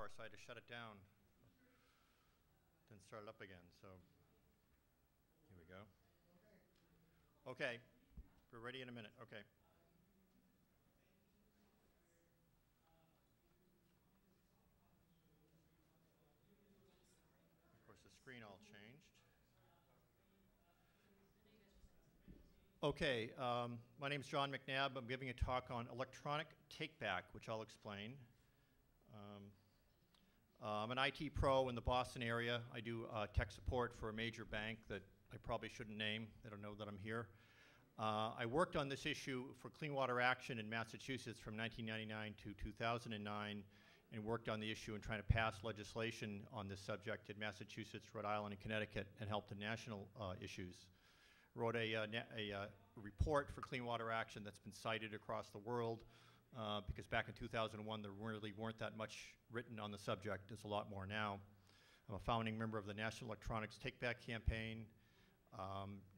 power, so I had to shut it down, then start it up again. So here we go. Okay, we're ready in a minute. Okay. Of course, the screen all changed. Okay, my name is John McNabb. I'm giving a talk on electronic take-back, which I'll explain. I'm an IT pro in the Boston area. I do tech support for a major bank that I probably shouldn't name. They don't know that I'm here. I worked on this issue for Clean Water Action in Massachusetts from 1999 to 2009 and worked on the issue and trying to pass legislation on this subject in Massachusetts, Rhode Island, and Connecticut and helped the national issues. Wrote a report for Clean Water Action that's been cited across the world because back in 2001 there really weren't that much written on the subject. There's a lot more now. I'm a founding member of the National Electronics Take Back Campaign.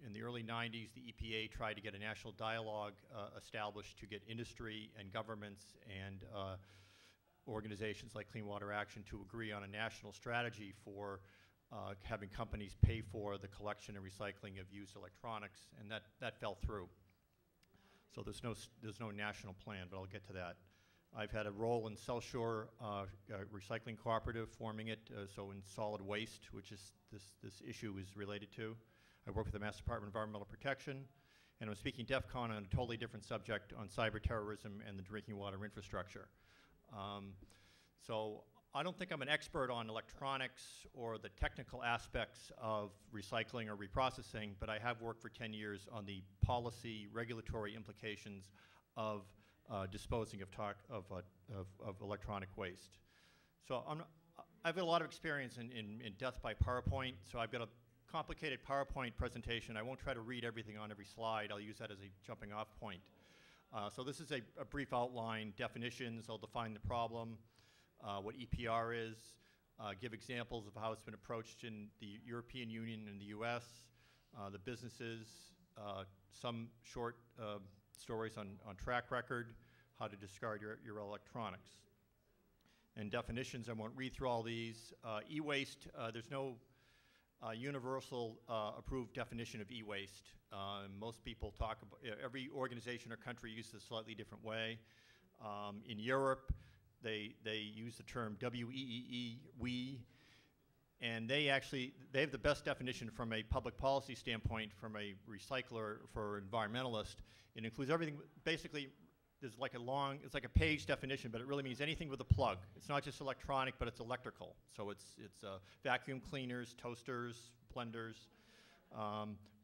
In the early 90s, the EPA tried to get a national dialogue established to get industry and governments and organizations like Clean Water Action to agree on a national strategy for having companies pay for the collection and recycling of used electronics, and that fell through. So there's no national plan, but I'll get to that. I've had a role in South Shore Recycling Cooperative, forming it, so in solid waste, which is this issue is related to. I work with the Mass Department of Environmental Protection, and I'm speaking DEF CON on a totally different subject on cyber terrorism and the drinking water infrastructure. So I don't think I'm an expert on electronics or the technical aspects of recycling or reprocessing, but I have worked for 10 years on the policy, regulatory implications of disposing of electronic waste. So I've got a lot of experience in death by PowerPoint, so I've got a complicated PowerPoint presentation. I won't try to read everything on every slide. I'll use that as a jumping off point. So this is a brief outline, definitions. I'll define the problem, what EPR is, give examples of how it's been approached in the European Union and the US, the businesses, some short stories on track record, how to discard your electronics. And definitions, I won't read through all these. E-waste, there's no universal approved definition of e-waste. Most people talk about, every organization or country uses a slightly different way. In Europe, they use the term WEEE, we, and they have the best definition from a public policy standpoint, from a recycler for environmentalist. It includes everything, basically, there's like it's like a page definition, but it really means anything with a plug. It's not just electronic, but it's electrical. So it's vacuum cleaners, toasters, blenders.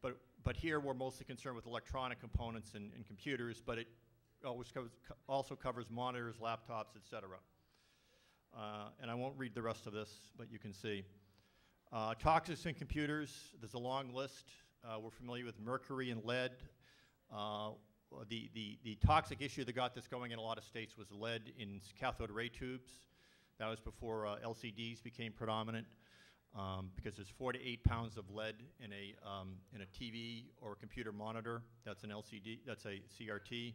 But here we're mostly concerned with electronic components and computers, but it also covers monitors, laptops, et cetera. And I won't read the rest of this, but you can see. Toxics in computers, there's a long list. We're familiar with mercury and lead. The toxic issue that got this going in a lot of states was lead in cathode ray tubes. That was before LCDs became predominant, because there's 4 to 8 pounds of lead in a TV or a computer monitor. That's an LCD. That's a CRT,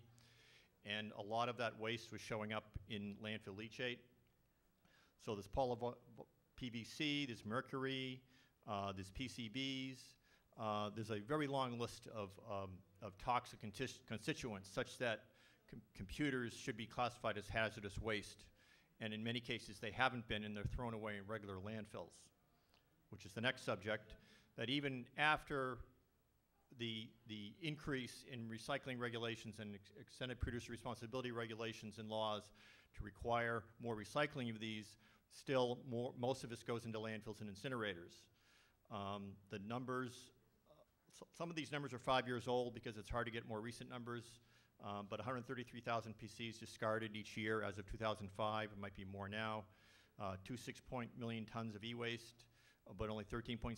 and a lot of that waste was showing up in landfill leachate. So there's PVC, there's mercury, there's PCBs. There's a very long list of toxic constituents such that computers should be classified as hazardous waste. And in many cases, they haven't been, and they're thrown away in regular landfills, which is the next subject, that even after the increase in recycling regulations and extended producer responsibility regulations and laws to require more recycling of these, still most of this goes into landfills and incinerators. The numbers, some of these numbers are 5 years old because it's hard to get more recent numbers, but 133,000 PCs discarded each year as of 2005. It might be more now. 2.6 million tons of e-waste, but only 13.6%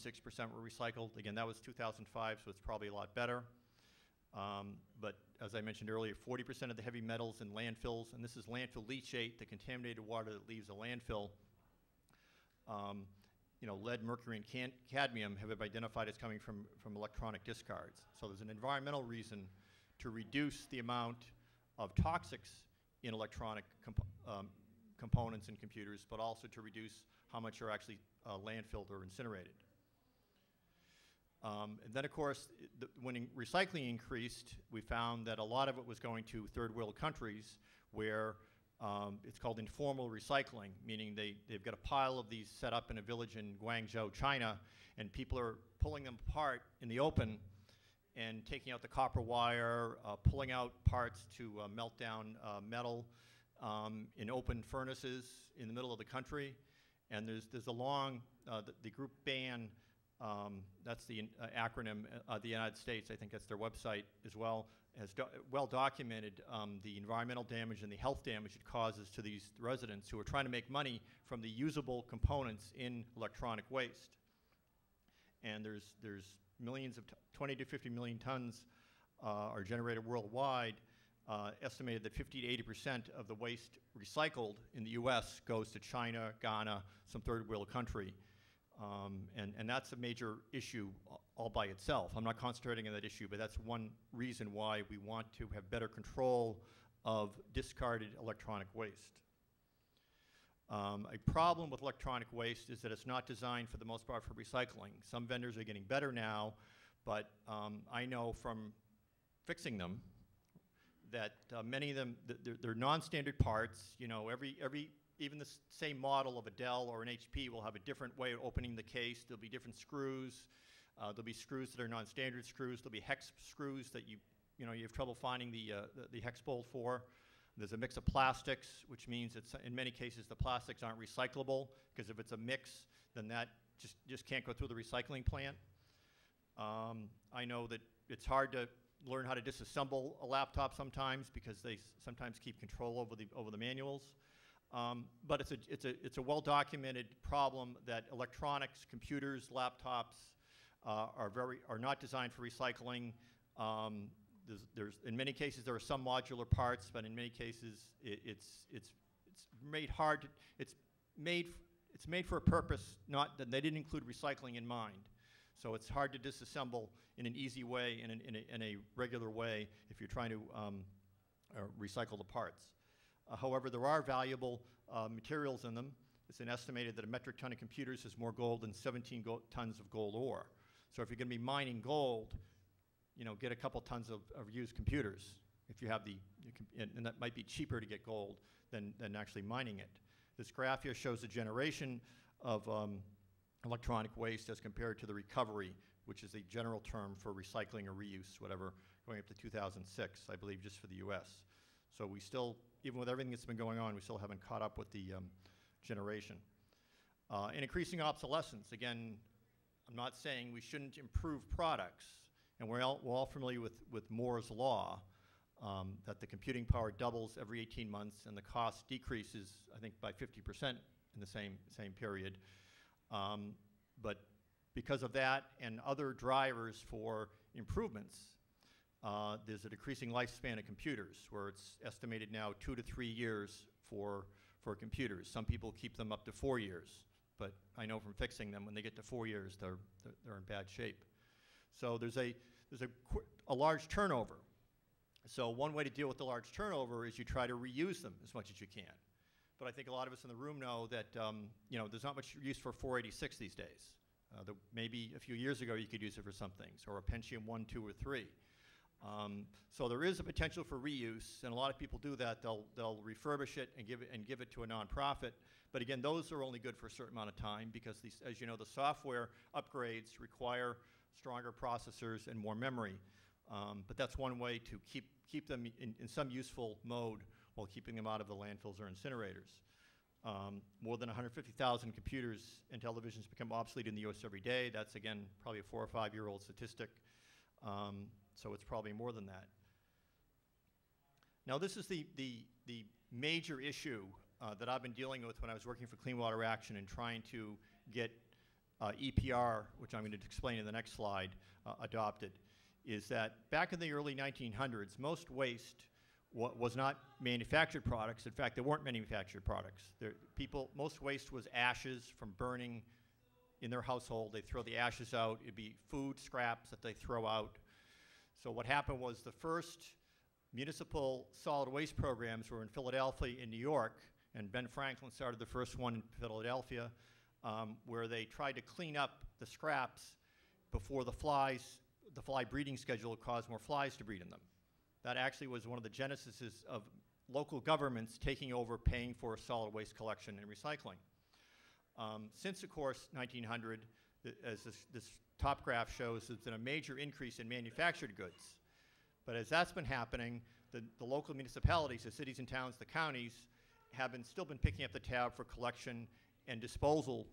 were recycled. Again, that was 2005, so it's probably a lot better. But as I mentioned earlier, 40% of the heavy metals in landfills, and this is landfill leachate, the contaminated water that leaves a landfill, lead, mercury, and cadmium have been identified as coming from electronic discards. So there's an environmental reason to reduce the amount of toxics in electronic components in computers, but also to reduce how much are actually landfilled or incinerated. And then, of course, when recycling increased, we found that a lot of it was going to third world countries where it's called informal recycling, meaning they've got a pile of these set up in a village in Guangzhou, China, and people are pulling them apart in the open and taking out the copper wire, pulling out parts to melt down metal in open furnaces in the middle of the country. And there's a long, the group BAN, that's the acronym of the United States, I think that's their website as well, has well documented the environmental damage and the health damage it causes to these residents who are trying to make money from the usable components in electronic waste. And there's millions of 20 to 50 million tons are generated worldwide. Estimated that 50 to 80% of the waste recycled in the U.S. goes to China, Ghana, some third world country. And that's a major issue all by itself. I'm not concentrating on that issue, but that's one reason why we want to have better control of discarded electronic waste. A problem with electronic waste is that it's not designed for the most part for recycling. Some vendors are getting better now, but I know from fixing them that many of them, they're non-standard parts. You know, even the same model of a Dell or an HP will have a different way of opening the case. There'll be different screws. There'll be screws that are non-standard screws. There'll be hex screws that you have trouble finding the hex bolt for. There's a mix of plastics, which means it's, in many cases the plastics aren't recyclable, because if it's a mix, then that just can't go through the recycling plant. I know that it's hard to learn how to disassemble a laptop sometimes because they sometimes keep control over the manuals. But it's a well-documented problem that electronics, computers, laptops are not designed for recycling. In many cases there are some modular parts, but in many cases it's made hard. It's made for a purpose that they didn't include recycling in mind. So it's hard to disassemble in an easy way, in a regular way, if you're trying to recycle the parts. However, there are valuable materials in them. It's been estimated that a metric ton of computers has more gold than 17 tons of gold ore. So if you're going to be mining gold, get a couple tons of used computers. If you have and that might be cheaper to get gold than actually mining it. This graph here shows the generation of electronic waste as compared to the recovery, which is a general term for recycling or reuse, whatever, going up to 2006, I believe, just for the U.S. So we still, even with everything that's been going on, we still haven't caught up with the generation. And increasing obsolescence. Again, I'm not saying we shouldn't improve products, and we're all familiar with Moore's law, that the computing power doubles every 18 months and the cost decreases, I think, by 50% in the same period. But because of that and other drivers for improvements, there's a decreasing lifespan of computers, where it's estimated now 2 to 3 years for computers. Some people keep them up to 4 years, but I know from fixing them, when they get to 4 years, they're in bad shape. So there's a large turnover. So one way to deal with the large turnover is you try to reuse them as much as you can. But I think a lot of us in the room know that there's not much use for 486 these days. Maybe a few years ago you could use it for some things, or a Pentium 1, 2, or 3. So there is a potential for reuse, and a lot of people do that. They'll refurbish it and give it to a nonprofit. But again, those are only good for a certain amount of time, because as you know, the software upgrades require stronger processors and more memory. But that's one way to keep them in some useful mode while keeping them out of the landfills or incinerators. More than 150,000 computers and televisions become obsolete in the U.S. every day. That's, again, probably a 4 or 5 year old statistic. So it's probably more than that. Now, this is the major issue that I've been dealing with when I was working for Clean Water Action and trying to get EPR, which I'm going to explain in the next slide, adopted, is that back in the early 1900s, most waste was not manufactured products. In fact, there weren't manufactured products. Most waste was ashes from burning in their household. They'd throw the ashes out. It'd be food scraps that they throw out. So what happened was the first municipal solid waste programs were in Philadelphia and New York, And Ben Franklin started the first one in Philadelphia, where they tried to clean up the scraps before the fly breeding schedule caused more flies to breed in them. That actually was one of the genesis of local governments taking over paying for solid waste collection and recycling. Since, of course, 1900, as this top graph shows, there's been a major increase in manufactured goods. But as that's been happening, the local municipalities, the cities and towns, the counties, have still been picking up the tab for collection and disposal,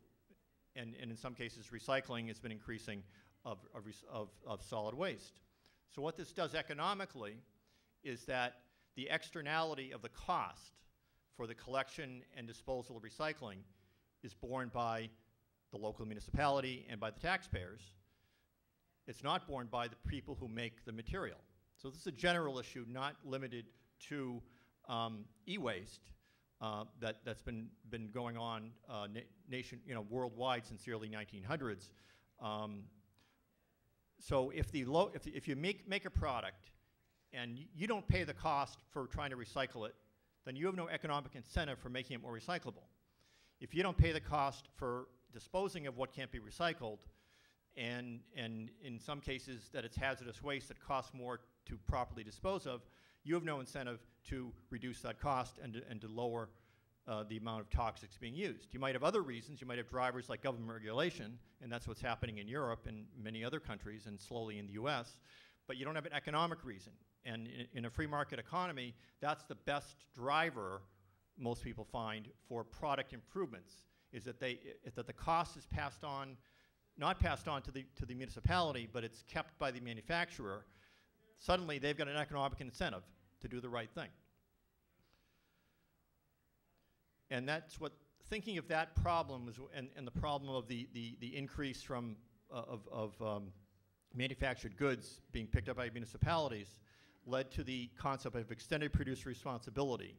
and in some cases recycling has been increasing of solid waste. So what this does economically is that the externality of the cost for the collection and disposal of recycling is borne by the local municipality and by the taxpayers. It's not borne by the people who make the material. So this is a general issue, not limited to e-waste that's been going on worldwide since the early 1900s. So if you make a product and you don't pay the cost for trying to recycle it, then you have no economic incentive for making it more recyclable. If you don't pay the cost for disposing of what can't be recycled, and in some cases that it's hazardous waste that costs more to properly dispose of, you have no incentive to reduce that cost and to lower the amount of toxics being used. You might have other reasons. You might have drivers like government regulation, and that's what's happening in Europe and many other countries and slowly in the US, but you don't have an economic reason. And in a free market economy, that's the best driver most people find for product improvements, is that the cost is passed on, not passed on to the municipality, but it's kept by the manufacturer. Suddenly they've got an economic incentive to do the right thing. And that's what, thinking of that problem and the problem of the increase of manufactured goods being picked up by municipalities led to the concept of extended producer responsibility,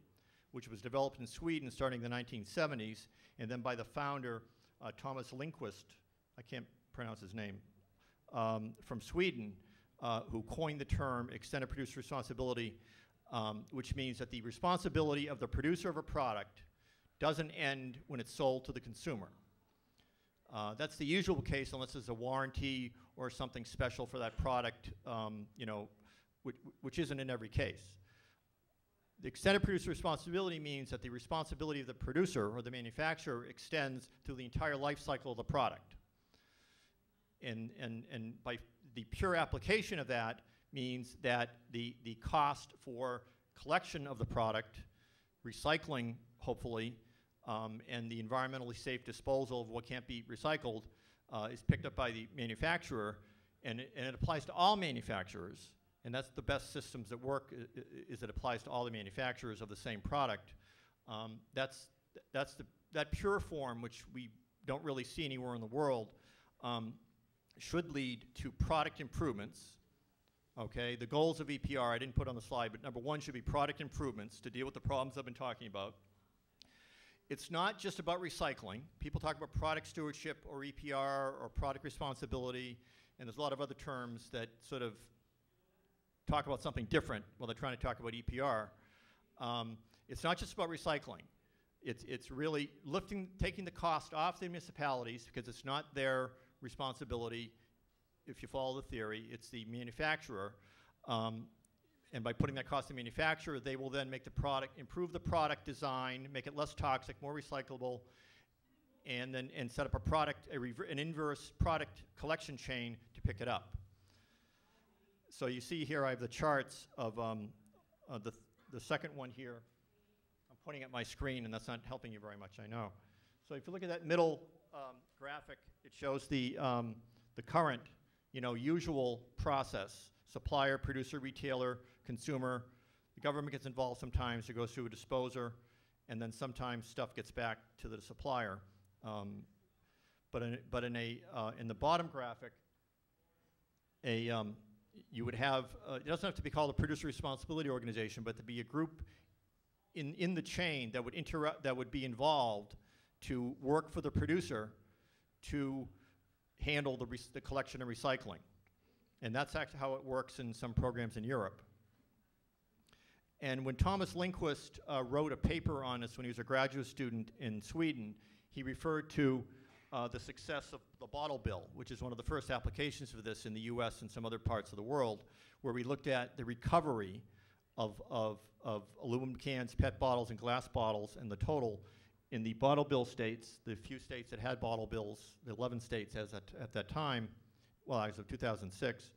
which was developed in Sweden starting in the 1970s, and then by the founder, Thomas Lindquist, I can't pronounce his name, from Sweden, who coined the term extended producer responsibility, which means that the responsibility of the producer of a product doesn't end when it's sold to the consumer. That's the usual case unless there's a warranty or something special for that product, which isn't in every case. The extended producer responsibility means that the responsibility of the producer or the manufacturer extends to the entire life cycle of the product. And by the pure application of that means that the cost for collection of the product, recycling, hopefully, and the environmentally safe disposal of what can't be recycled is picked up by the manufacturer, and it applies to all manufacturers. And that's the best systems that work, is it applies to all the manufacturers of the same product. That pure form, which we don't really see anywhere in the world, should lead to product improvements. Okay, the goals of EPR I didn't put on the slide, but number one should be product improvements to deal with the problems I've been talking about. It's not just about recycling. People talk about product stewardship or EPR or product responsibility, and there's a lot of other terms that sort of talk about something different while they're trying to talk about EPR. It's not just about recycling. It's really taking the cost off the municipalities because it's not their responsibility. If you follow the theory, it's the manufacturer. And by putting that cost on the manufacturer, they will then make the product, improve the product design, make it less toxic, more recyclable, and set up an inverse product collection chain to pick it up. So you see here I have the charts of the second one here. I'm pointing at my screen, and that's not helping you very much, I know. So if you look at that middle graphic, it shows the current, usual process: supplier, producer, retailer, consumer. The government gets involved sometimes. It goes through a disposer, and then sometimes stuff gets back to the supplier. But in the bottom graphic, you would have, it doesn't have to be called a producer responsibility organization, but to be a group in the chain that would be involved to work for the producer to handle the collection and recycling. And that's actually how it works in some programs in Europe. And when Thomas Lindquist wrote a paper on this when he was a graduate student in Sweden, he referred to the success of the bottle bill, which is one of the first applications for this in the US and some other parts of the world, where we looked at the recovery of aluminum cans, PET bottles, and glass bottles, and the total in the bottle bill states, the few states that had bottle bills, the 11 states as at that time, well, as of 2006,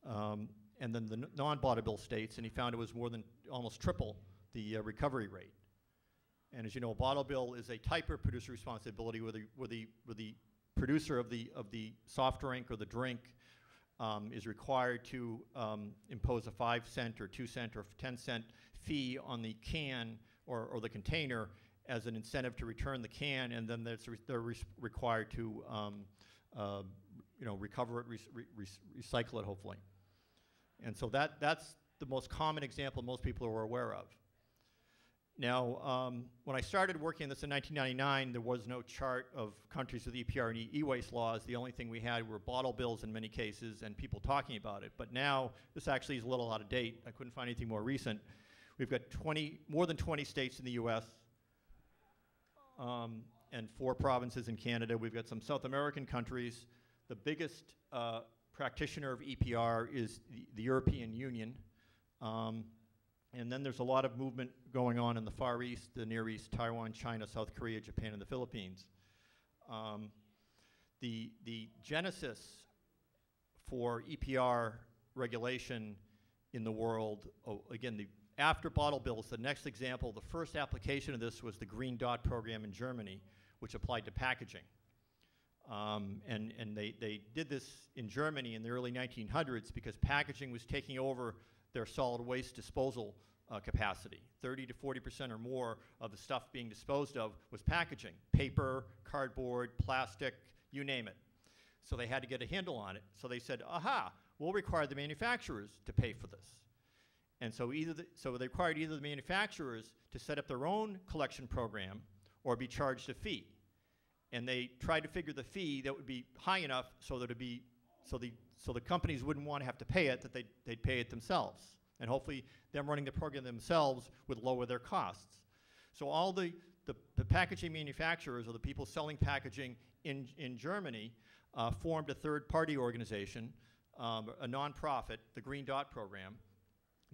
and then the non-bottle bill states, and he found it was more than almost triple the recovery rate. And as you know, a bottle bill is a type of producer responsibility where the producer of the soft drink or the drink is required to impose a 5-cent or 2-cent or 10-cent fee on the can or the container as an incentive to return the can, and then they're required to recover it, recycle it, hopefully. And so that's the most common example most people are aware of. Now, when I started working on this in 1999, there was no chart of countries with EPR and e-waste laws. The only thing we had were bottle bills in many cases and people talking about it. But now, this actually is a little out of date. I couldn't find anything more recent. We've got more than 20 states in the US and 4 provinces in Canada. We've got some South American countries. The biggest practitioner of EPR is the European Union. And then there's a lot of movement going on in the Far East, the Near East, Taiwan, China, South Korea, Japan, and the Philippines. The genesis for EPR regulation in the world, again, after bottle bills, the next example, the first application of this was the Green Dot program in Germany, which applied to packaging. And they did this in Germany in the early 1900s because packaging was taking over their solid waste disposal capacity. 30 to 40% or more of the stuff being disposed of was packaging. Paper, cardboard, plastic, you name it. So they had to get a handle on it. So they said, aha, we'll require the manufacturers to pay for this. And so they required either the manufacturers to set up their own collection program or be charged a fee. And they tried to figure the fee that would be high enough so that the companies wouldn't want to have to pay it, that they'd pay it themselves. And hopefully them running the program themselves would lower their costs. So all the packaging manufacturers or the people selling packaging in Germany formed a third-party organization, a nonprofit, the Green Dot program,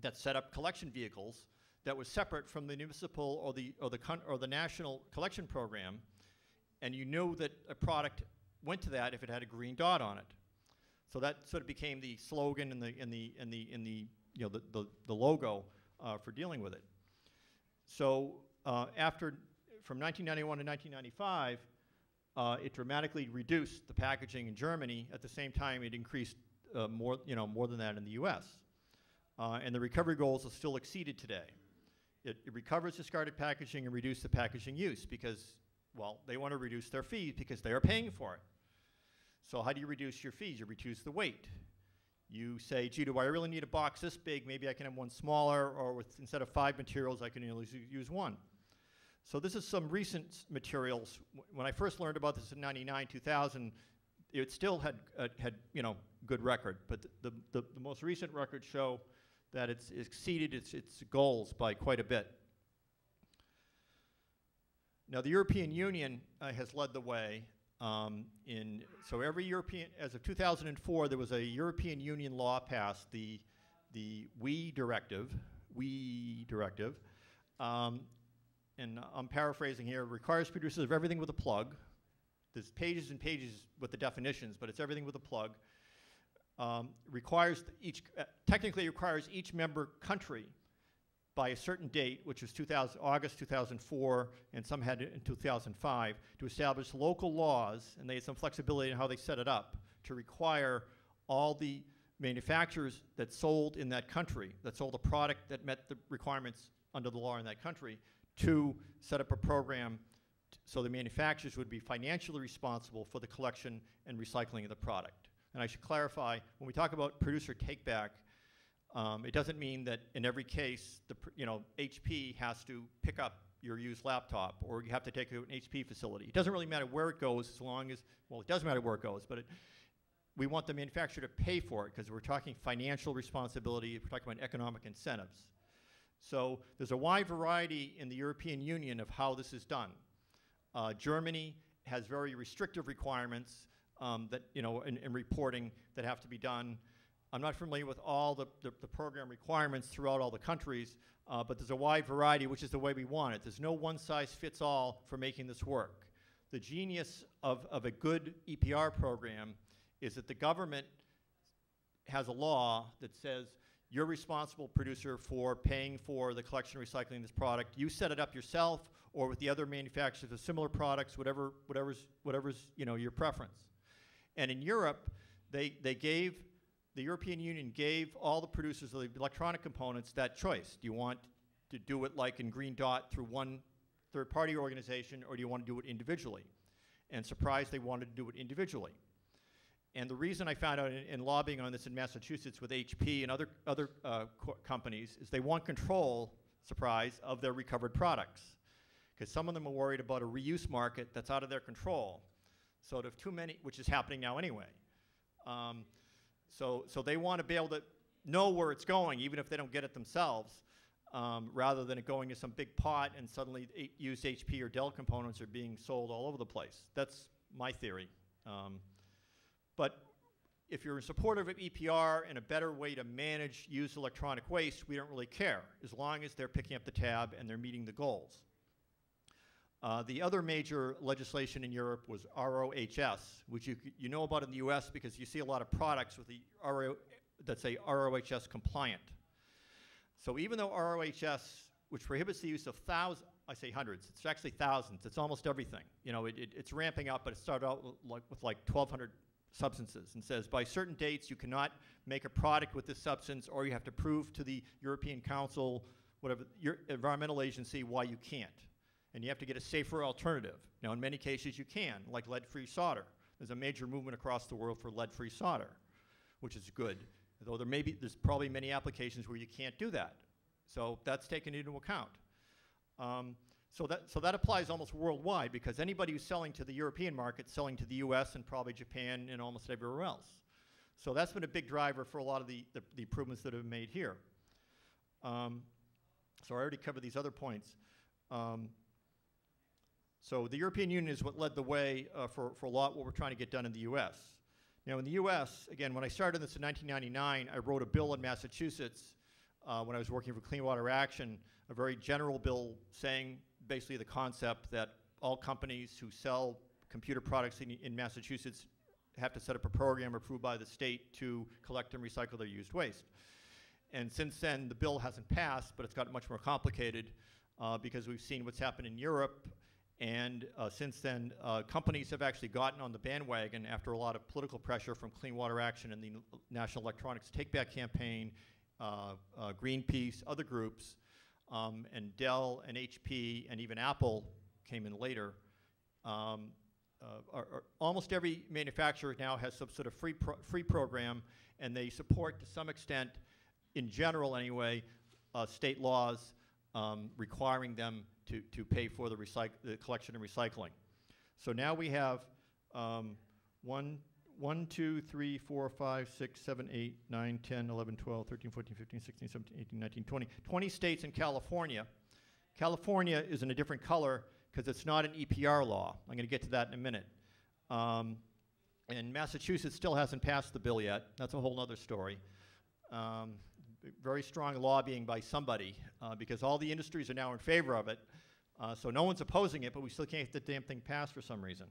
that set up collection vehicles that was separate from the municipal or the national collection program, and you knew that a product went to that if it had a green dot on it. So that sort of became the slogan and the logo for dealing with it. So from 1991 to 1995, it dramatically reduced the packaging in Germany. At the same time, it increased more than that in the U.S. And the recovery goals are still exceeded today. It recovers discarded packaging and reduces the packaging use because, well, they want to reduce their fees because they are paying for it. So how do you reduce your fees? You reduce the weight. You say, gee, do I really need a box this big? Maybe I can have one smaller, or instead of 5 materials, I can only use 1. So this is some recent materials. When I first learned about this in 99, 2000, it still had good record, but the most recent records show that it's exceeded its goals by quite a bit. Now the European Union has led the way. So every European, as of 2004, there was a European Union law passed, the WE directive, and I'm paraphrasing here, requires producers of everything with a plug. There's pages and pages with the definitions, but it's everything with a plug. Technically requires each member country by a certain date, which was August 2004, and some had it in 2005, to establish local laws, and they had some flexibility in how they set it up, to require all the manufacturers that sold in that country, that sold a product that met the requirements under the law in that country, to set up a program so the manufacturers would be financially responsible for the collection and recycling of the product. And I should clarify, when we talk about producer take-back, it doesn't mean that in every case, HP has to pick up your used laptop, or you have to take it to an HP facility. It doesn't really matter where it goes, as long as, well, it does matter where it goes, but we want the manufacturer to pay for it, because we're talking financial responsibility, we're talking about economic incentives. So there's a wide variety in the European Union of how this is done. Germany has very restrictive requirements that, you know, in reporting that have to be done. I'm not familiar with all the program requirements throughout all the countries, but there's a wide variety, which is the way we want it. There's no one-size-fits-all for making this work. The genius of a good EPR program is that the government has a law that says you're responsible producer for paying for the collection and recycling of this product. You set it up yourself or with the other manufacturers of similar products, whatever's you know, your preference. And in Europe, the European Union gave all the producers of the electronic components that choice. Do you want to do it like in Green Dot through one third-party organization, or do you want to do it individually? And surprised, they wanted to do it individually. And the reason I found out in lobbying on this in Massachusetts with HP and other companies is they want control, surprise, of their recovered products. Because some of them are worried about a reuse market that's out of their control. So if too many, which is happening now anyway. So they want to be able to know where it's going, even if they don't get it themselves, rather than it going to some big pot and suddenly used HP or Dell components are being sold all over the place. That's my theory. But if you're supportive of EPR and a better way to manage used electronic waste, we don't really care, as long as they're picking up the tab and they're meeting the goals. The other major legislation in Europe was ROHS, which you know about in the US because you see a lot of products with the that say ROHS compliant. So even though ROHS, which prohibits the use of thousands, I say hundreds, it's actually thousands, it's almost everything. You know, it's ramping up, but it started out with like 1,200 substances and says by certain dates you cannot make a product with this substance, or you have to prove to the European Council, whatever, your environmental agency, why you can't. And you have to get a safer alternative. Now, in many cases, you can, like lead-free solder. There's a major movement across the world for lead-free solder, which is good. Though there's probably many applications where you can't do that. So that's taken into account. So that applies almost worldwide because anybody who's selling to the European market is selling to the US and probably Japan and almost everywhere else. So that's been a big driver for a lot of the improvements that have been made here. So I already covered these other points. So the European Union is what led the way for a lot what we're trying to get done in the US. Now in the US, again, when I started this in 1999, I wrote a bill in Massachusetts when I was working for Clean Water Action, a very general bill saying basically the concept that all companies who sell computer products in Massachusetts have to set up a program approved by the state to collect and recycle their used waste. And since then, the bill hasn't passed, but it's gotten much more complicated because we've seen what's happened in Europe. And since then, companies have actually gotten on the bandwagon after a lot of political pressure from Clean Water Action and the National Electronics Take Back campaign, Greenpeace, other groups, and Dell and HP and even Apple came in later. Almost every manufacturer now has some sort of free program, and they support to some extent, in general anyway, state laws requiring them to pay for the collection and recycling. So now we have 1, 2, 3, 4, 5, 6, 7, 8, 9, 10, 11, 12, 13, 14, 15, 16, 17, 18, 19, 20. 20 states in California. California is in a different color because it's not an EPR law. I'm going to get to that in a minute. And Massachusetts still hasn't passed the bill yet. That's a whole other story. Very strong lobbying by somebody because all the industries are now in favor of it. So no one's opposing it, but we still can't get the damn thing passed for some reason.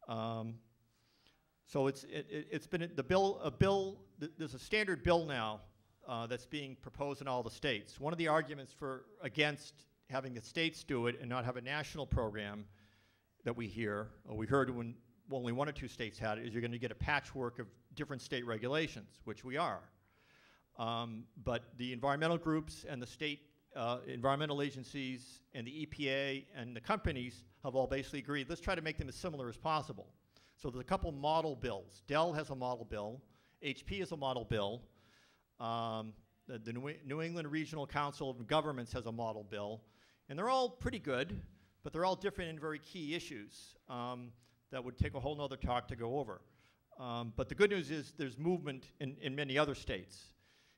So it's been there's a standard bill now that's being proposed in all the states. One of the arguments against having the states do it and not have a national program that we heard when only 1 or 2 states had it, is you're going to get a patchwork of different state regulations, which we are. But the environmental groups and the state environmental agencies and the EPA and the companies have all basically agreed, let's try to make them as similar as possible. So there's a couple model bills. Dell has a model bill. HP has a model bill. The New England Regional Council of Governments has a model bill. And they're all pretty good, but they're all different in very key issues that would take a whole nother talk to go over. But the good news is there's movement in many other states.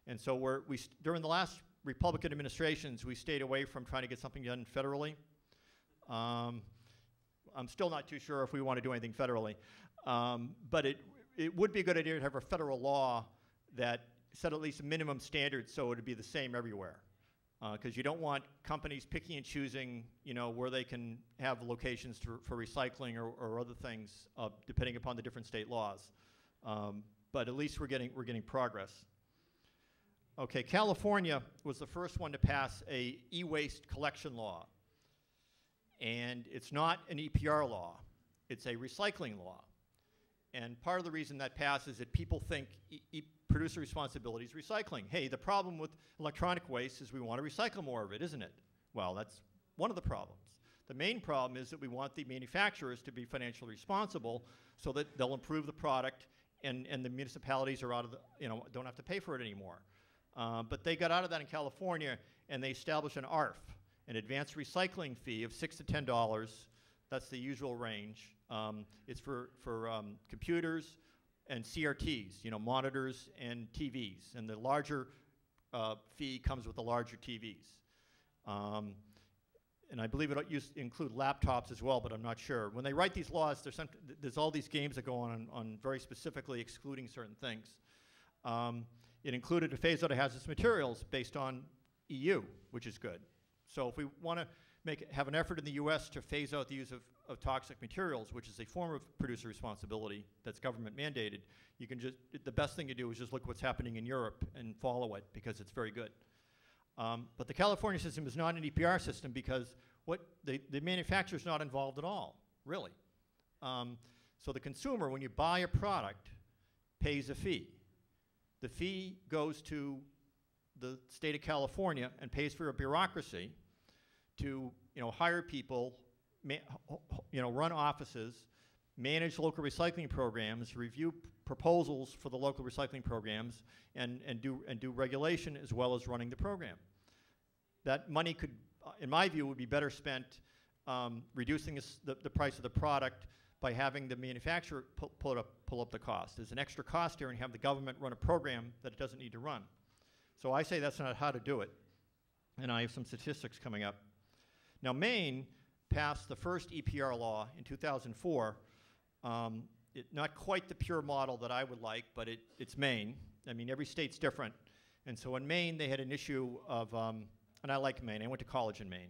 And so during the last Republican administrations, we stayed away from trying to get something done federally. I'm still not too sure if we want to do anything federally. But it would be a good idea to have a federal law that set at least minimum standards so it would be the same everywhere. Because you don't want companies picking and choosing, you know, where they can have locations for recycling or other things, depending upon the different state laws. But at least we're getting progress. Okay, California was the first one to pass a e-waste collection law. And it's not an EPR law, it's a recycling law. And part of the reason that passed is that people think producer responsibility is recycling. Hey, the problem with electronic waste is we want to recycle more of it, isn't it? Well, that's one of the problems. The main problem is that we want the manufacturers to be financially responsible so that they'll improve the product and the municipalities are out of the, you know, don't have to pay for it anymore. But they got out of that in California and they established an ARF, an advanced recycling fee of $6 to $10. That's the usual range. It's for computers and CRTs, you know, monitors and TVs. And the larger fee comes with the larger TVs. And I believe it used to include laptops as well, but I'm not sure. When they write these laws, there's all these games that go on very specifically excluding certain things. It included a phase out of hazardous materials based on EU, which is good. So if we want to have an effort in the US to phase out the use of toxic materials, which is a form of producer responsibility that's government mandated, you can the best thing to do is just look what's happening in Europe and follow it because it's very good. But the California system is not an EPR system because the manufacturer's not involved at all, really. So the consumer, when you buy a product, pays a fee. The fee goes to the state of California and pays for a bureaucracy to, you know, hire people, you know, run offices, manage local recycling programs, review proposals for the local recycling programs, and do regulation as well as running the program. That money could, in my view, would be better spent reducing the price of the product by having the manufacturer pull up the cost. There's an extra cost here and have the government run a program that it doesn't need to run. So I say that's not how to do it. And I have some statistics coming up. Now, Maine passed the first EPR law in 2004. Not quite the pure model that I would like, but it's Maine. I mean, every state's different. And so in Maine, they had an issue of, and I like Maine. I went to college in Maine.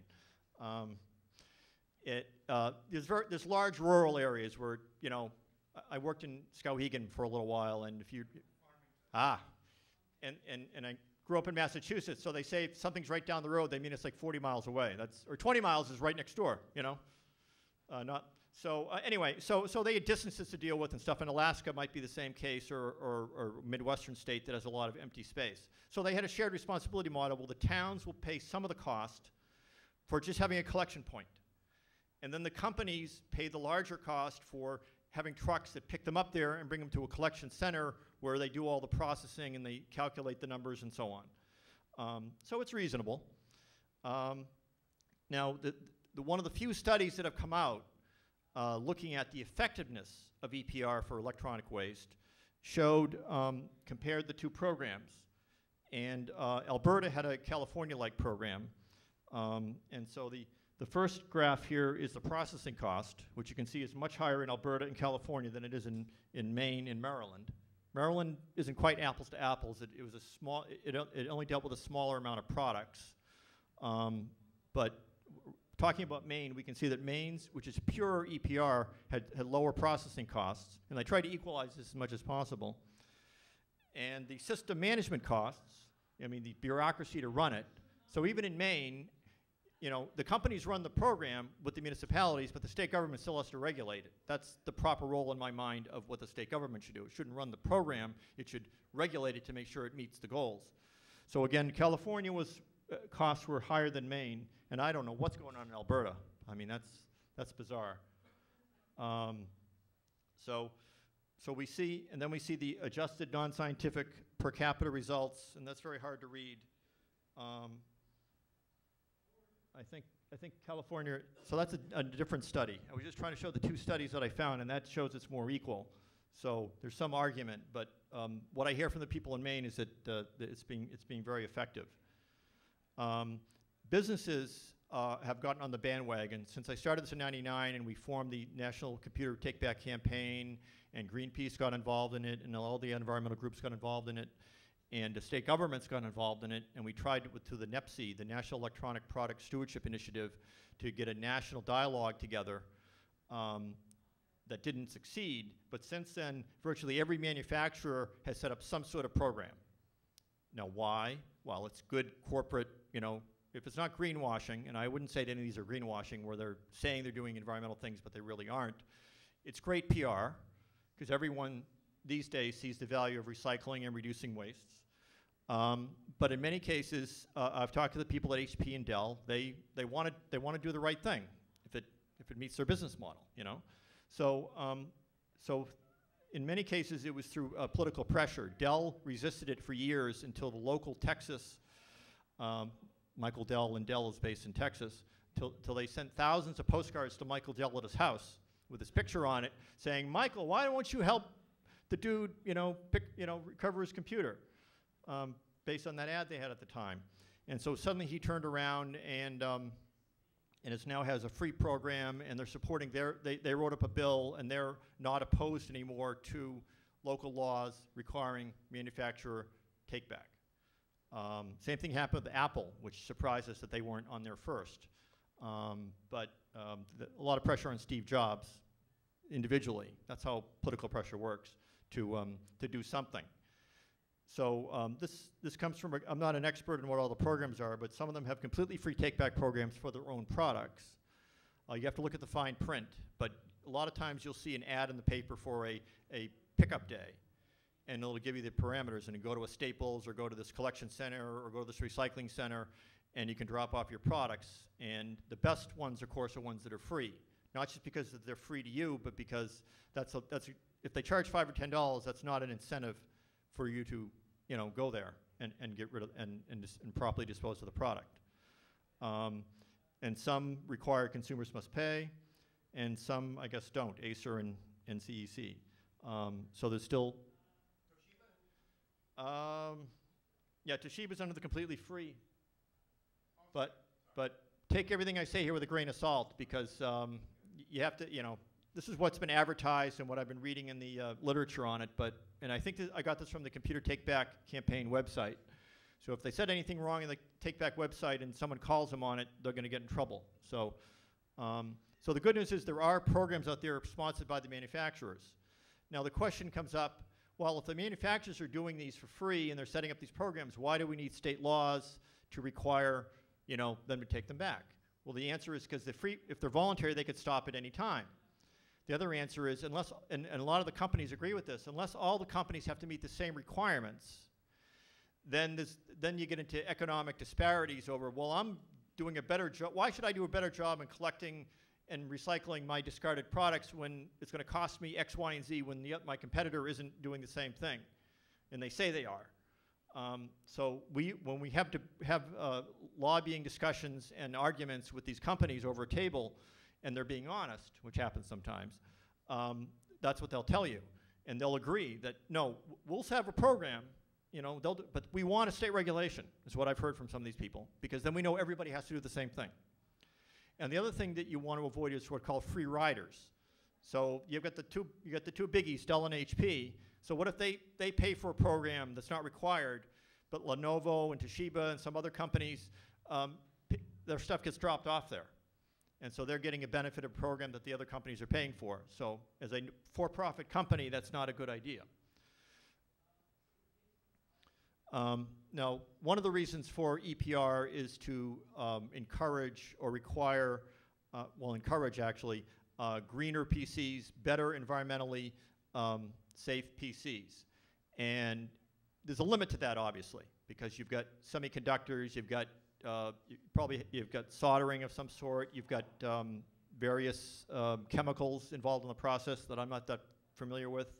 There's large rural areas where, you know, I worked in Skowhegan for a little while, and if you, and I grew up in Massachusetts, so they say if something's right down the road, they mean it's like 40 miles away. Or 20 miles is right next door, you know? Anyway, so they had distances to deal with and stuff, and Alaska might be the same case, or Midwestern state that has a lot of empty space. So they had a shared responsibility model where the towns will pay some of the cost for just having a collection point. And then the companies pay the larger cost for having trucks that pick them up there and bring them to a collection center where they do all the processing and they calculate the numbers and so on. So it's reasonable. Now, one of the few studies that have come out looking at the effectiveness of EPR for electronic waste showed, compared the two programs. And Alberta had a California-like program. And so the first graph here is the processing cost, which you can see is much higher in Alberta and California than it is in Maine and Maryland. Maryland isn't quite apples to apples. It was a small, it only dealt with a smaller amount of products. But talking about Maine, we can see that Maine's, which is pure EPR, had lower processing costs. And they tried to equalize this as much as possible. And the system management costs, I mean, the bureaucracy to run it. So even in Maine, you know, the companies run the program with the municipalities, but the state government still has to regulate it. That's the proper role in my mind of what the state government should do. It shouldn't run the program. It should regulate it to make sure it meets the goals. So again, California costs were higher than Maine, and I don't know what's going on in Alberta. I mean, that's bizarre. So we see, and then we see the adjusted non-scientific per capita results, and that's very hard to read. I think California, so that's a different study. I was just trying to show the two studies that I found, and that shows it's more equal. So there's some argument, but what I hear from the people in Maine is that it's being very effective. Businesses have gotten on the bandwagon. Since I started this in '99 and we formed the National Computer Take Back Campaign, and Greenpeace got involved in it, and all the environmental groups got involved in it, and the state governments got involved in it, and we tried through the NEPSI, the National Electronic Product Stewardship Initiative, to get a national dialogue together. That didn't succeed, but since then, virtually every manufacturer has set up some sort of program. Now, why? Well, it's good corporate, if it's not greenwashing, and I wouldn't say that any of these are greenwashing, where they're saying they're doing environmental things, but they really aren't. It's great PR, because everyone these days sees the value of recycling and reducing wastes. But in many cases, I've talked to the people at HP and Dell. They want to do the right thing if it meets their business model, So in many cases, it was through political pressure. Dell resisted it for years until the local Texas, Michael Dell, and Dell is based in Texas, till they sent thousands of postcards to Michael Dell at his house with his picture on it, saying, "Michael, why don't you help the dude, recover his computer?" Based on that ad they had at the time. And so suddenly he turned around and it now has a free program, and they're supporting they wrote up a bill, and they're not opposed anymore to local laws requiring manufacturer take back. Same thing happened with Apple, which surprised us that they weren't on there first. But a lot of pressure on Steve Jobs individually. That's how political pressure works, to do something. So this comes from, I'm not an expert in what all the programs are, but some of them have completely free take-back programs for their own products. You have to look at the fine print, but a lot of times you'll see an ad in the paper for a pickup day, and it'll give you the parameters, and you go to a Staples, or go to this collection center, or go to this recycling center, and you can drop off your products. And the best ones, of course, are ones that are free. Not just because they're free to you, but because if they charge $5 or $10, that's not an incentive for you to, go there and get rid of and properly dispose of the product. And some require consumers must pay, and some, I guess, don't. Acer and CEC. So there's still. Yeah, Toshiba's under the completely free. But take everything I say here with a grain of salt, because you have to, this is what's been advertised and what I've been reading in the literature on it. And I think I got this from the Computer Take Back campaign website. So if they said anything wrong in the Take Back website and someone calls them on it, they're going to get in trouble. So, so the good news is there are programs out there sponsored by the manufacturers. Now the question comes up, well, if the manufacturers are doing these for free and they're setting up these programs, why do we need state laws to require them to take them back? Well, the answer is because if they're voluntary, they could stop at any time. The other answer is, and a lot of the companies agree with this, unless all the companies have to meet the same requirements, then you get into economic disparities over, well, I'm doing a better job. Why should I do a better job in collecting and recycling my discarded products when it's going to cost me X, Y, and Z when my competitor isn't doing the same thing? And they say they are. So when we have to have lobbying discussions and arguments with these companies over a table, and they're being honest, which happens sometimes, that's what they'll tell you. And they'll agree that, no, we'll have a program, but we want a state regulation, is what I've heard from some of these people, because then we know everybody has to do the same thing. And the other thing that you want to avoid is what's called free riders. So you got the two biggies, Dell and HP. So what if they pay for a program that's not required, but Lenovo and Toshiba and some other companies, their stuff gets dropped off there. And so they're getting a benefit of a program that the other companies are paying for. So as a for-profit company, that's not a good idea. Now, one of the reasons for EPR is to encourage or require, encourage actually, greener PCs, better environmentally safe PCs. And there's a limit to that, obviously, because you've got semiconductors, you've got you've got soldering of some sort, you've got various chemicals involved in the process that I'm not that familiar with,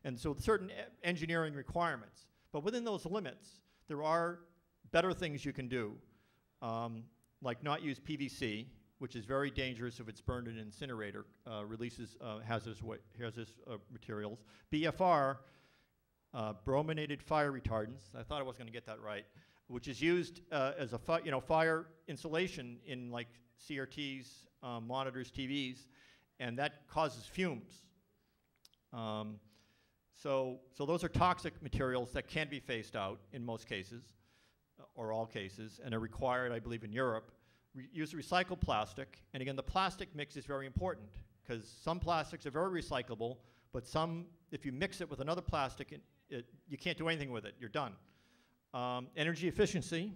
and so certain engineering requirements. But within those limits, there are better things you can do, like not use PVC, which is very dangerous if it's burned in an incinerator, releases hazardous materials. BFR, brominated fire retardants. I thought I was going to get that right. which is used as a fire insulation in like CRTs, monitors, TVs, and that causes fumes. So those are toxic materials that can be phased out in most cases, or all cases, and are required, I believe, in Europe. Use recycled plastic, and again, the plastic mix is very important, because some plastics are very recyclable, but some, if you mix it with another plastic, you can't do anything with it. You're done. Energy efficiency.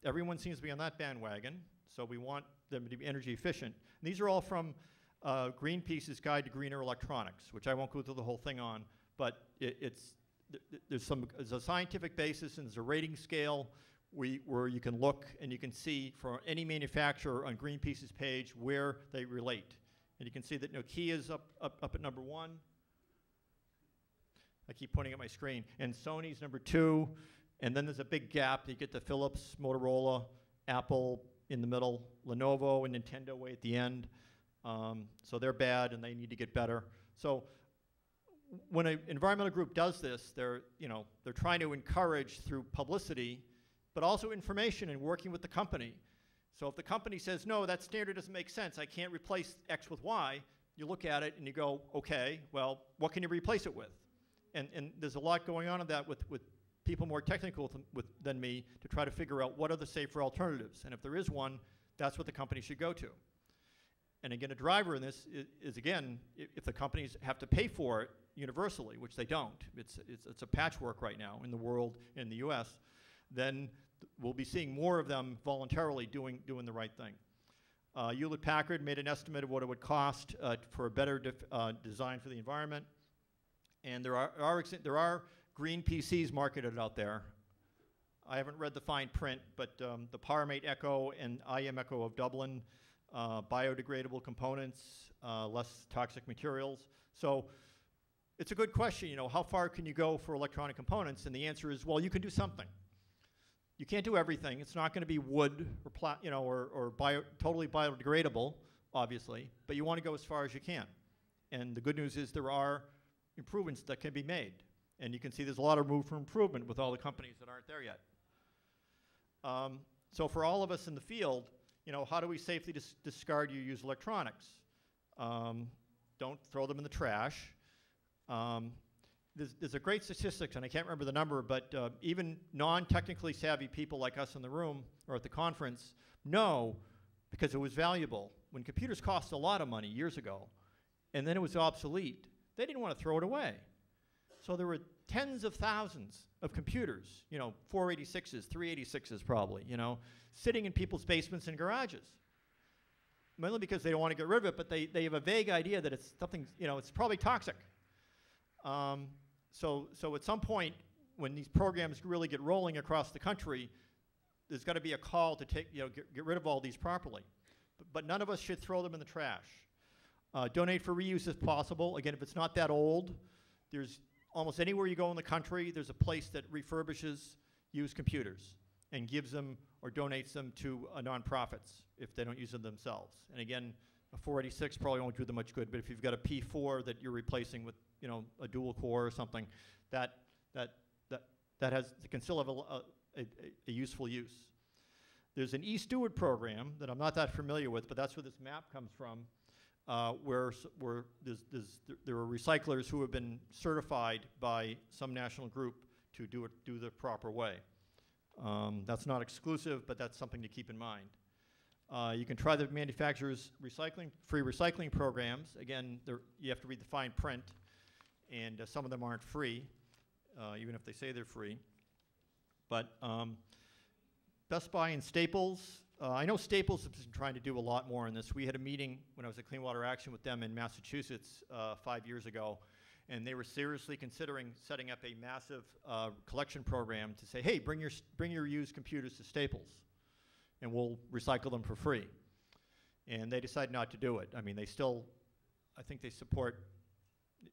Everyone seems to be on that bandwagon, so we want them to be energy efficient. And these are all from Greenpeace's Guide to Greener Electronics, which I won't go through the whole thing on, but there's a scientific basis and there's a rating scale where you can look and you can see for any manufacturer on Greenpeace's page where they relate. And you can see that Nokia's up at number 1. I keep pointing at my screen. And Sony's number 2. And then there's a big gap. You get the Philips, Motorola, Apple in the middle, Lenovo and Nintendo way at the end. So they're bad and they need to get better. So when an environmental group does this, they're trying to encourage through publicity, but also information and working with the company. So if the company says, no, that standard doesn't make sense, I can't replace X with Y, you look at it and you go, okay, well, what can you replace it with? And there's a lot going on in that with people more technical than me to try to figure out what are the safer alternatives. And if there is one, that's what the company should go to. And again, a driver in this is again, if the companies have to pay for it universally, which they don't, it's a patchwork right now in the world, in the US, then we'll be seeing more of them voluntarily doing the right thing. Hewlett-Packard made an estimate of what it would cost for a better design for the environment. And there are green PCs marketed out there. I haven't read the fine print, but the PowerMate Echo and IM Echo of Dublin, biodegradable components, less toxic materials. So it's a good question, how far can you go for electronic components? And the answer is, well, you can do something. You can't do everything. It's not going to be wood or totally biodegradable, obviously, but you want to go as far as you can. And the good news is there are improvements that can be made. And you can see there's a lot of room for improvement with all the companies that aren't there yet. So for all of us in the field, how do we safely discard your used electronics? Don't throw them in the trash. There's a great statistics, and I can't remember the number, but even non-technically savvy people like us in the room or at the conference know, because it was valuable, when computers cost a lot of money years ago, and then it was obsolete, they didn't want to throw it away. So there were tens of thousands of computers, 486s, 386s probably, sitting in people's basements and garages. Mainly because they don't want to get rid of it, but they have a vague idea that it's something, it's probably toxic. So at some point, when these programs really get rolling across the country, there's got to be a call to get rid of all these properly. But none of us should throw them in the trash. Donate for reuse if possible. Again, if it's not that old, there's almost anywhere you go in the country, there's a place that refurbishes used computers and gives them or donates them to nonprofits if they don't use them themselves. And again, a 486 probably won't do them much good, but if you've got a P4 that you're replacing with a dual core or something, that can still have a useful use. There's an e-Steward program that I'm not that familiar with, but that's where this map comes from, where there are recyclers who have been certified by some national group to do the proper way. That's not exclusive, but that's something to keep in mind. You can try the manufacturer's free recycling programs. Again, you have to read the fine print, and some of them aren't free, even if they say they're free. But Best Buy and Staples, I know Staples has been trying to do a lot more in this. We had a meeting when I was at Clean Water Action with them in Massachusetts 5 years ago, and they were seriously considering setting up a massive collection program to say, hey, bring your used computers to Staples, and we'll recycle them for free. And they decided not to do it. I mean, I think they support,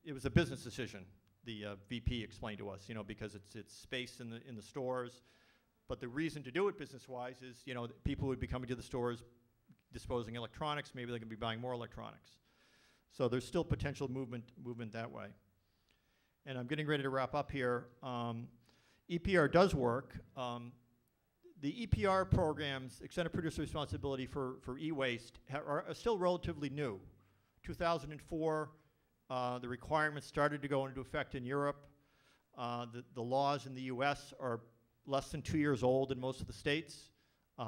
it was a business decision, the VP explained to us, because it's space in the stores. But the reason to do it business-wise is, people would be coming to the stores disposing electronics. Maybe they're going to be buying more electronics. So there's still potential movement that way. And I'm getting ready to wrap up here. EPR Does Work. the EPR programs, extended producer responsibility for e-waste, are still relatively new. 2004, the requirements started to go into effect in Europe. The laws in the US are less than 2 years old in most of the states.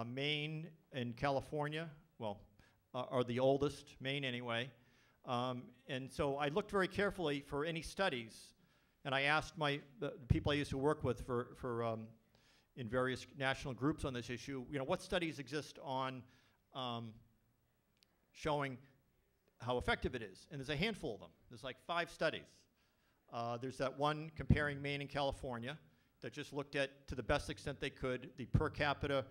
Maine and California, well, are the oldest, Maine anyway. And so I looked very carefully for any studies, and I asked the people I used to work with in various national groups on this issue, what studies exist on showing how effective it is? And there's a handful of them. There's like 5 studies. There's that one comparing Maine and California that just looked at, to the best extent they could, the per capita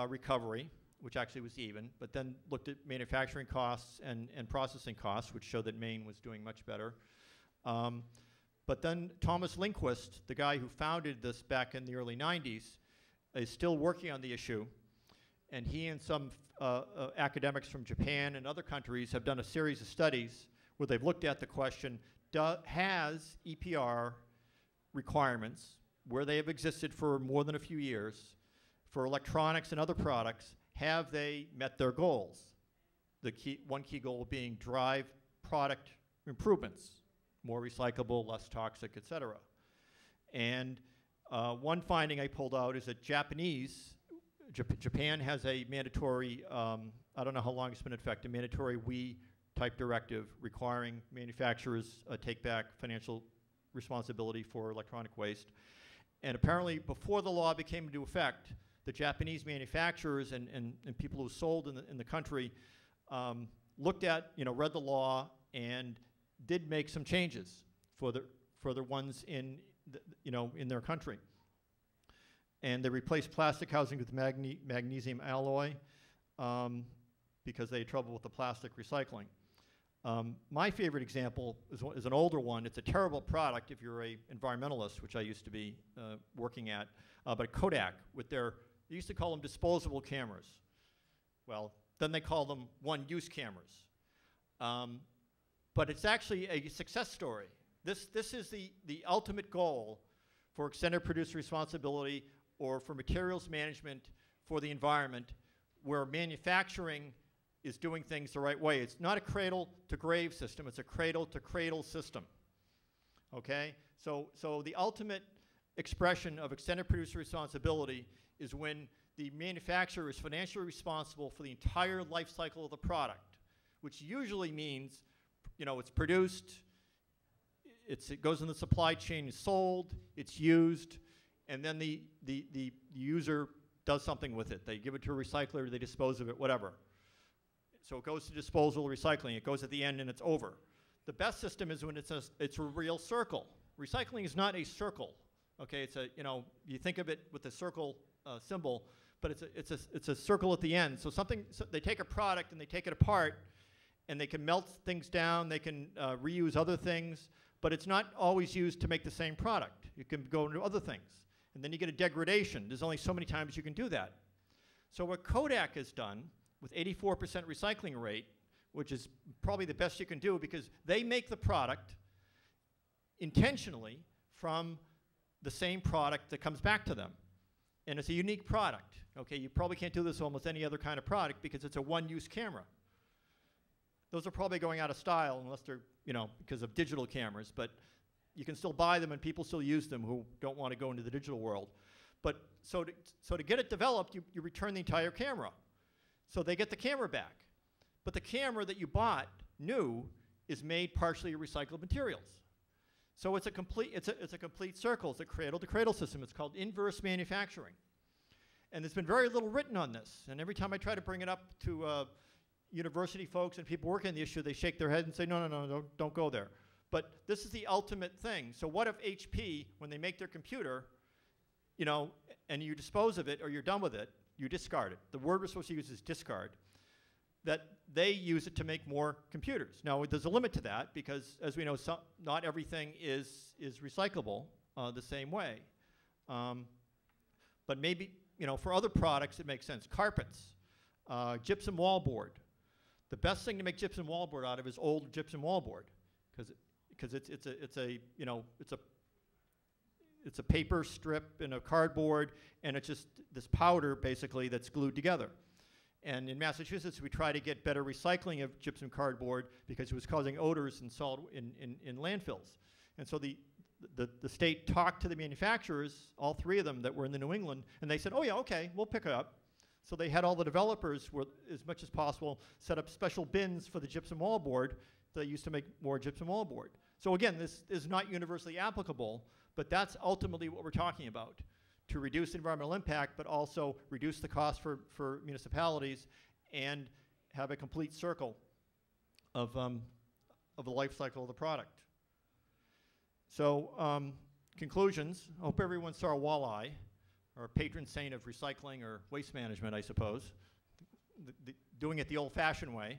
recovery, which actually was even, but then looked at manufacturing costs and processing costs, which showed that Maine was doing much better. But then Thomas Lindquist, the guy who founded this back in the early 90s, is still working on the issue, and he and some academics from Japan and other countries have done a series of studies where they've looked at the question, has EPR requirements, where they have existed for more than a few years, for electronics and other products, have they met their goals? One key goal being drive product improvements, more recyclable, less toxic, et cetera. And one finding I pulled out is that Japan has a mandatory, I don't know how long it's been in effect, a mandatory WE type directive requiring manufacturers take back financial responsibility for electronic waste. And apparently before the law became into effect, the Japanese manufacturers and people who sold in the country looked at, read the law and did make some changes for the ones in their country. And they replaced plastic housing with magnesium alloy because they had trouble with the plastic recycling. My favorite example is an older one. It's a terrible product if you're an environmentalist, which I used to be working at, but Kodak with they used to call them disposable cameras. Well, then they call them one-use cameras. But it's actually a success story. This is the ultimate goal for extended producer responsibility or for materials management for the environment, where manufacturing is doing things the right way. It's not a cradle-to-grave system. It's a cradle-to-cradle system. Okay? So the ultimate expression of extended producer responsibility is when the manufacturer is financially responsible for the entire life cycle of the product, which usually means, it's produced, it goes in the supply chain, it's sold, it's used, and then the user does something with it. They give it to a recycler, they dispose of it, whatever. So it goes to disposal, recycling. It goes at the end and it's over. The best system is when it's a real circle. Recycling is not a circle. Okay, it's you think of it with the circle symbol, but it's a circle at the end. So they take a product and they take it apart, and they can melt things down. They can reuse other things, but it's not always used to make the same product. You can go into other things, and then you get a degradation. There's only so many times you can do that. So what Kodak has done with 84% recycling rate, which is probably the best you can do, because they make the product intentionally from the same product that comes back to them. And it's a unique product. Okay, you probably can't do this with almost any other kind of product because it's a one-use camera. Those are probably going out of style unless they're, because of digital cameras, but you can still buy them and people still use them who don't want to go into the digital world. But so to get it developed, you return the entire camera. So they get the camera back. But the camera that you bought new is made partially of recycled materials. So it's a complete circle. It's a cradle-to-cradle system. It's called inverse manufacturing. And there's been very little written on this. And every time I try to bring it up to university folks and people working on the issue, they shake their head and say, no, don't go there. But this is the ultimate thing. So what if HP, when they make their computer, and you dispose of it or you're done with it, you discard it. The word we're supposed to use is discard. That they use it to make more computers. Now, there's a limit to that because, as we know, not everything is recyclable the same way. But maybe, for other products, it makes sense. Carpets, gypsum wallboard. The best thing to make gypsum wallboard out of is old gypsum wallboard, because it's it's a paper strip and a cardboard, and it's just this powder, basically, that's glued together. And in Massachusetts, we try to get better recycling of gypsum cardboard because it was causing odors in landfills. And so the state talked to the manufacturers, all three of them that were in the New England, and they said, oh yeah, okay, we'll pick it up. So they had all the developers, as much as possible, set up special bins for the gypsum wallboard that they used to make more gypsum wallboard. So again, this is not universally applicable, but that's ultimately what we're talking about, to reduce environmental impact, but also reduce the cost for municipalities and have a complete circle of the life cycle of the product. So conclusions, I hope everyone saw walleye, or a patron saint of recycling or waste management, I suppose, doing it the old-fashioned way.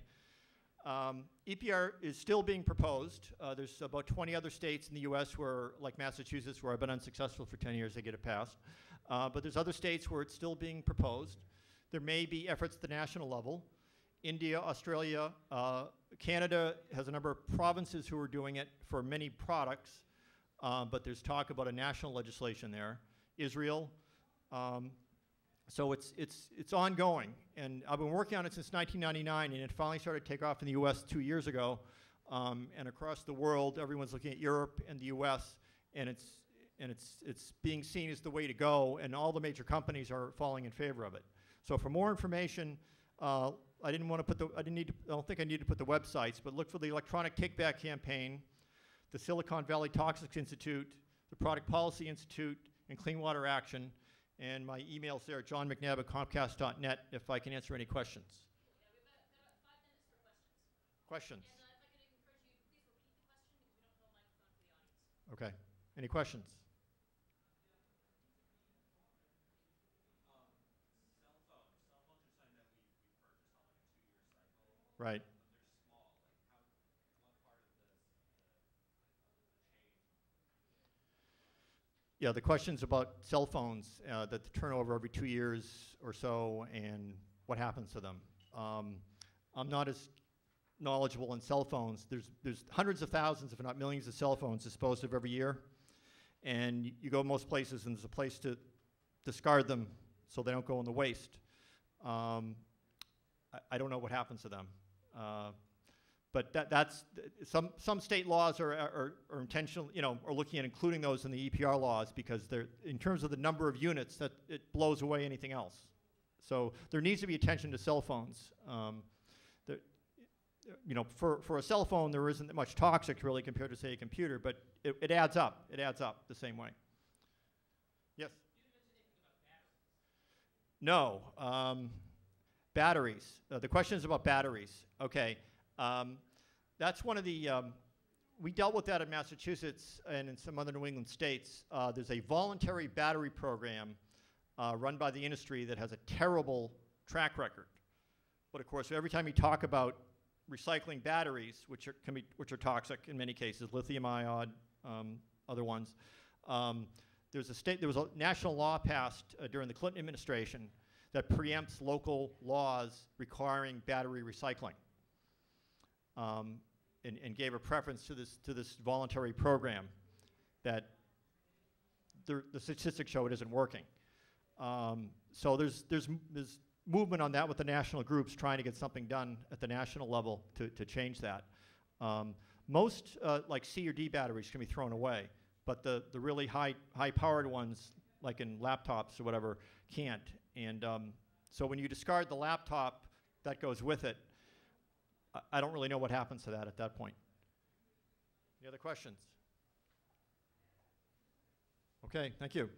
EPR is still being proposed. There's about 20 other states in the US where, like Massachusetts, where I've been unsuccessful for 10 years, they get it passed. But there's other states where it's still being proposed. There may be efforts at the national level. India, Australia, Canada has a number of provinces who are doing it for many products, but there's talk about a national legislation there. Israel. So it's ongoing, and I've been working on it since 1999, and it finally started to take off in the US 2 years ago, and across the world, everyone's looking at Europe and the US, and it's being seen as the way to go, and all the major companies are falling in favor of it. So for more information, I don't think I need to put the websites, but look for the Electronic Take-Back Campaign, the Silicon Valley Toxics Institute, the Product Policy Institute, and Clean Water Action. And my email's there, johnmcnabb@comcast.net, if I can answer any questions. Yeah, we've got 5 minutes for Questions? questions. And if I could encourage you, please repeat the question because we don't have a microphone for the audience. Okay. Any questions? Cell phones are something that we purchase on like a 2-year cycle. Right. But they're small. Like what part of this change? Yeah, the question's about cell phones that the turnover every 2 years or so, and what happens to them. I'm not as knowledgeable in cell phones. There's hundreds of thousands, if not millions, of cell phones disposed of every year. And you go most places, and there's a place to discard them so they don't go in the waste. I don't know what happens to them. But that's some state laws are intentional, are looking at including those in the EPR laws because they're, in terms of the number of units, that it blows away anything else. So there needs to be attention to cell phones. For a cell phone, there isn't much toxic really compared to, say, a computer, but it adds up. It adds up the same way. Yes? No. Batteries. The question is about batteries. Okay. That's one of the, we dealt with that in Massachusetts and in some other New England states. There's a voluntary battery program run by the industry that has a terrible track record. But of course, every time you talk about recycling batteries, which are toxic in many cases, lithium ion, other ones, there was a national law passed during the Clinton administration that preempts local laws requiring battery recycling. And gave a preference to this voluntary program that the statistics show it isn't working. So there's movement on that with the national groups trying to get something done at the national level to change that. Most like C or D batteries can be thrown away, but the really high-powered ones, like in laptops or whatever, can't. And so when you discard the laptop, that goes with it. I don't really know what happens to that at that point. Any other questions? Okay, thank you.